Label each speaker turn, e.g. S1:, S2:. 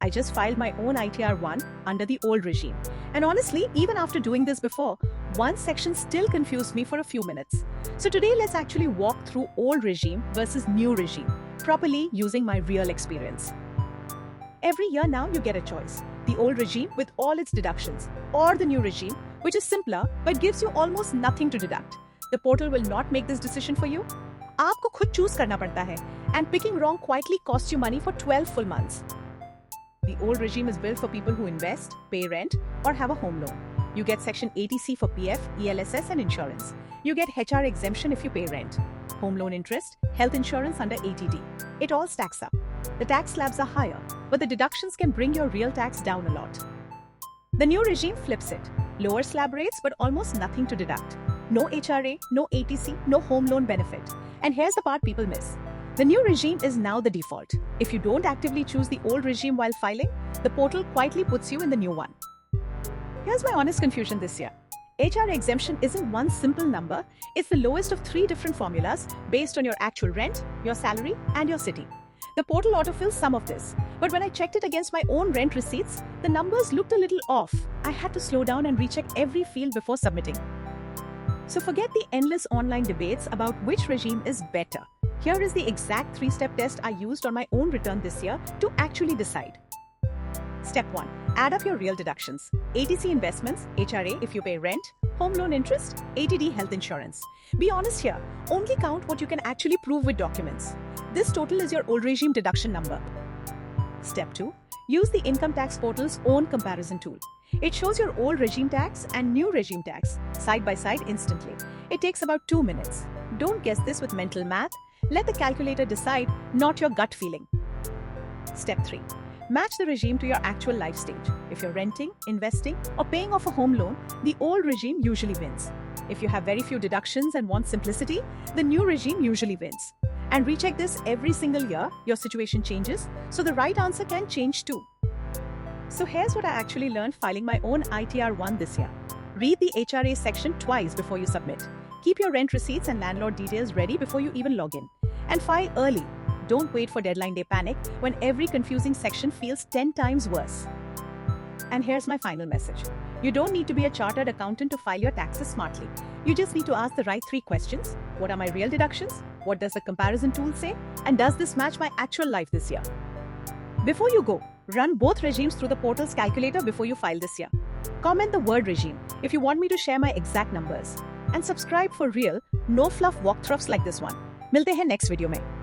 S1: I just filed my own ITR-1 under the old regime. And honestly, even after doing this before, one section still confused me for a few minutes. So today let's actually walk through old regime versus new regime, properly using my real experience. Every year now you get a choice. The old regime with all its deductions, or the new regime, which is simpler but gives you almost nothing to deduct. The portal will not make this decision for you. आपको खुद choose करना पड़ता है, and picking wrong quietly costs you money for 12 full months. The old regime is built for people who invest, pay rent, or have a home loan. You get Section 80C for PF, ELSS, and insurance. You get HR exemption if you pay rent. Home loan interest, health insurance under 80D. It all stacks up. The tax slabs are higher, but the deductions can bring your real tax down a lot. The new regime flips it. Lower slab rates, but almost nothing to deduct. No HRA, no ATC, no home loan benefit. And here's the part people miss. The new regime is now the default. If you don't actively choose the old regime while filing, the portal quietly puts you in the new one. Here's my honest confusion this year. HR exemption isn't one simple number, it's the lowest of 3 different formulas based on your actual rent, your salary, and your city. The portal autofills some of this, but when I checked it against my own rent receipts, the numbers looked a little off. I had to slow down and recheck every field before submitting. So forget the endless online debates about which regime is better. Here is the exact 3-step test I used on my own return this year to actually decide. Step 1. Add up your real deductions. ATC investments, HRA if you pay rent, home loan interest, ATD health insurance. Be honest here, only count what you can actually prove with documents. This total is your old regime deduction number. Step 2. Use the income tax portal's own comparison tool. It shows your old regime tax and new regime tax side by side instantly. It takes about 2 minutes. Don't guess this with mental math. Let the calculator decide, not your gut feeling. Step 3. Match the regime to your actual life stage. If you're renting, investing, or paying off a home loan, the old regime usually wins. If you have very few deductions and want simplicity, the new regime usually wins. And recheck this every single year, your situation changes, so the right answer can change too. So here's what I actually learned filing my own ITR-1 this year. Read the HRA section twice before you submit. Keep your rent receipts and landlord details ready before you even log in. And file early. Don't wait for deadline day panic when every confusing section feels 10 times worse. And here's my final message. You don't need to be a chartered accountant to file your taxes smartly. You just need to ask the right 3 questions. What are my real deductions? What does the comparison tool say? And does this match my actual life this year? Before you go, run both regimes through the portal's calculator before you file this year. Comment the word regime if you want me to share my exact numbers. And subscribe for real, no fluff walkthroughs like this one. मिलते हैं next video में.